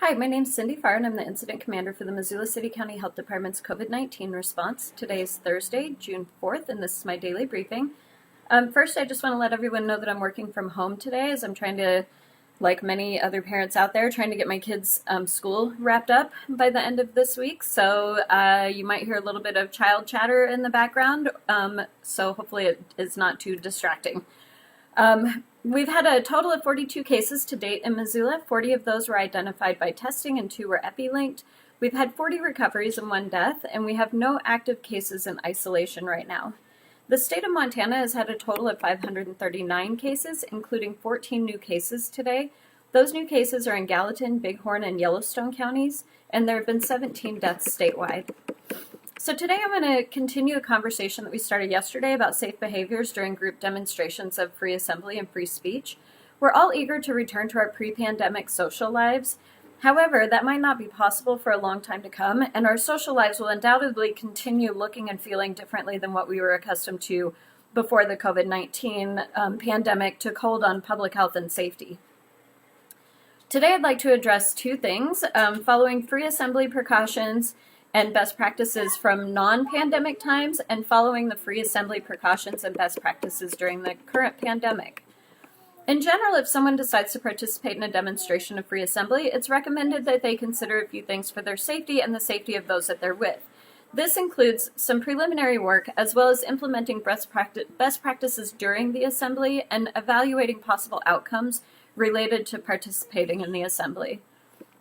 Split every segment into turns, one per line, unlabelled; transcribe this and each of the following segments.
Hi, my name's Cindy Farr, and I'm the Incident Commander for the Missoula County Health Department's COVID-19 response. Today is Thursday, June 4th, and this is my daily briefing. First, I just want to let everyone know that I'm working from home today as I'm trying to, like many other parents out there, trying to get my kids' school wrapped up by the end of this week. So you might hear a little bit of child chatter in the background, so hopefully it is not too distracting. We've had a total of 42 cases to date in Missoula. 40 of those were identified by testing and 2 were epi-linked. We've had 40 recoveries and 1 death, and we have no active cases in isolation right now. The state of Montana has had a total of 539 cases, including 14 new cases today. Those new cases are in Gallatin, Bighorn, and Yellowstone counties, and there have been 17 deaths statewide. So today I'm going to continue a conversation that we started yesterday about safe behaviors during group demonstrations of free assembly and free speech. We're all eager to return to our pre-pandemic social lives. However, that might not be possible for a long time to come, and our social lives will undoubtedly continue looking and feeling differently than what we were accustomed to before the COVID-19 pandemic took hold on public health and safety. Today I'd like to address 2 things, following free assembly precautions and best practices from non-pandemic times, and following the free assembly precautions and best practices during the current pandemic. In general, if someone decides to participate in a demonstration of free assembly, it's recommended that they consider a few things for their safety and the safety of those that they're with. This includes some preliminary work, as well as implementing best practices during the assembly and evaluating possible outcomes related to participating in the assembly.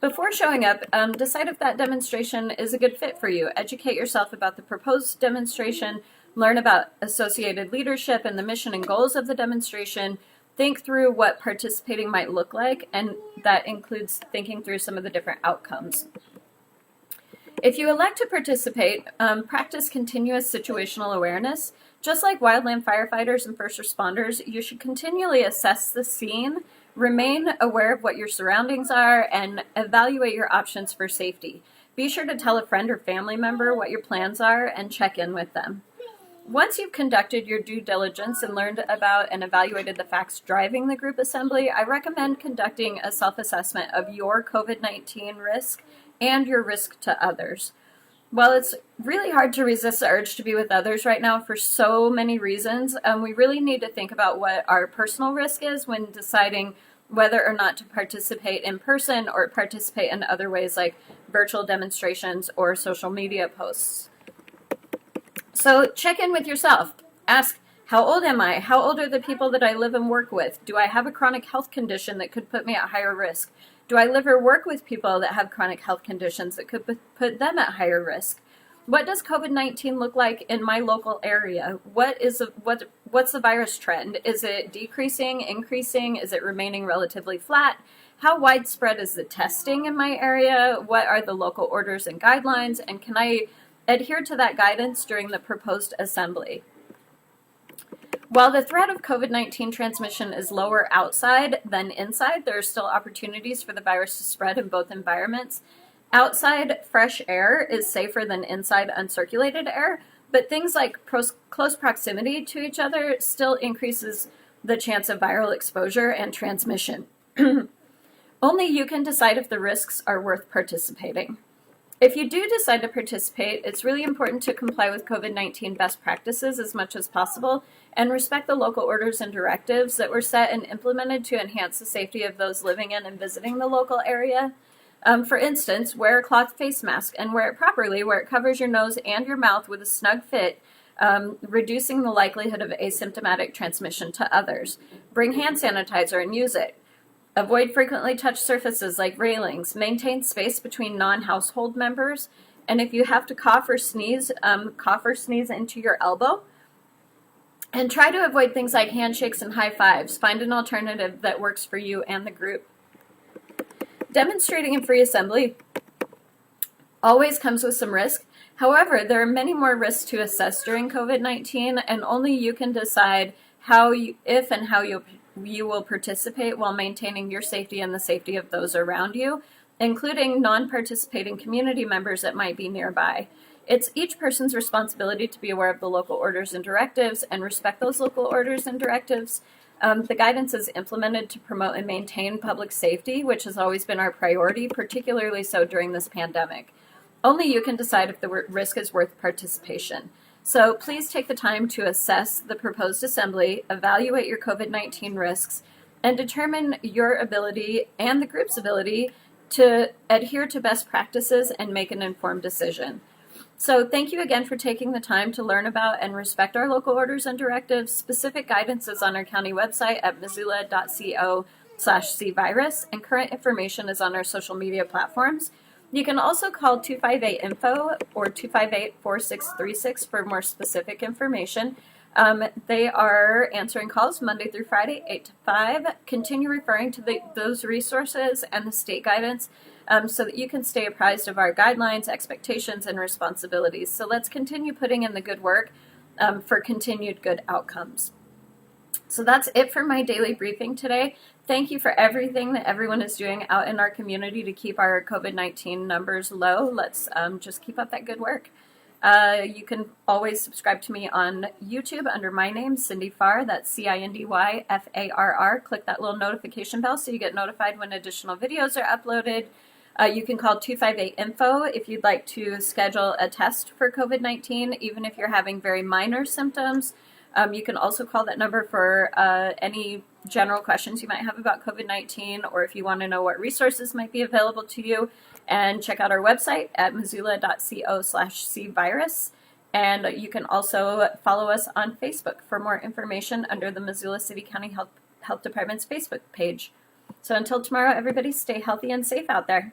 Before showing up, decide if that demonstration is a good fit for you. Educate yourself about the proposed demonstration, learn about associated leadership and the mission and goals of the demonstration, think through what participating might look like, and that includes thinking through some of the different outcomes. If you elect to participate, practice continuous situational awareness. Just like wildland firefighters and first responders, you should continually assess the scene, remain aware of what your surroundings are, and evaluate your options for safety. Be sure to tell a friend or family member what your plans are and check in with them. Once you've conducted your due diligence and learned about and evaluated the facts driving the group assembly, I recommend conducting a self-assessment of your COVID-19 risk and your risk to others. While it's really hard to resist the urge to be with others right now for so many reasons, we really need to think about what our personal risk is when deciding whether or not to participate in person or participate in other ways like virtual demonstrations or social media posts. So check in with yourself. Ask, how old am I? How old are the people that I live and work with? Do I have a chronic health condition that could put me at higher risk? Do I live or work with people that have chronic health conditions that could put them at higher risk? What does COVID-19 look like in my local area? What's the virus trend? Is it decreasing, increasing? Is it remaining relatively flat? How widespread is the testing in my area? What are the local orders and guidelines? And can I adhere to that guidance during the proposed assembly? While the threat of COVID-19 transmission is lower outside than inside, there are still opportunities for the virus to spread in both environments. Outside fresh air is safer than inside uncirculated air, but things like close proximity to each other still increases the chance of viral exposure and transmission. Only you can decide if the risks are worth participating. If you do decide to participate, it's really important to comply with COVID-19 best practices as much as possible and respect the local orders and directives that were set and implemented to enhance the safety of those living in and visiting the local area. For instance, wear a cloth face mask and wear it properly where it covers your nose and your mouth with a snug fit, reducing the likelihood of asymptomatic transmission to others. Bring hand sanitizer and use it. Avoid frequently touched surfaces like railings. Maintain space between non-household members. And if you have to cough or sneeze into your elbow. And try to avoid things like handshakes and high fives. Find an alternative that works for you and the group. Demonstrating in free assembly always comes with some risk. However, there are many more risks to assess during COVID-19, and only you can decide if and how you will participate while maintaining your safety and the safety of those around you, including non-participating community members that might be nearby. It's each person's responsibility to be aware of the local orders and directives and respect those local orders and directives. The guidance is implemented to promote and maintain public safety, which has always been our priority, particularly so during this pandemic. Only you can decide if the risk is worth participation. So please take the time to assess the proposed assembly, evaluate your COVID-19 risks, and determine your ability and the group's ability to adhere to best practices and make an informed decision. So thank you again for taking the time to learn about and respect our local orders and directives. Specific guidance is on our county website at missoula.co/cvirus, and current information is on our social media platforms. You can also call 258-INFO or 258-4636 for more specific information. They are answering calls Monday through Friday, 8 to 5. Continue referring to those resources and the state guidance so that you can stay apprised of our guidelines, expectations, and responsibilities. So let's continue putting in the good work for continued good outcomes. So that's it for my daily briefing today. Thank you for everything that everyone is doing out in our community to keep our COVID-19 numbers low. Let's just keep up that good work. You can always subscribe to me on YouTube under my name, Cindy Farr. That's CindyFarr. Click that little notification bell so you get notified when additional videos are uploaded. You can call 258-INFO if you'd like to schedule a test for COVID-19, even if you're having very minor symptoms. You can also call that number for any general questions you might have about COVID-19, or if you want to know what resources might be available to you. And check out our website at missoula.co/cvirus. And you can also follow us on Facebook for more information under the Missoula City County Health Department's Facebook page. So until tomorrow, everybody stay healthy and safe out there.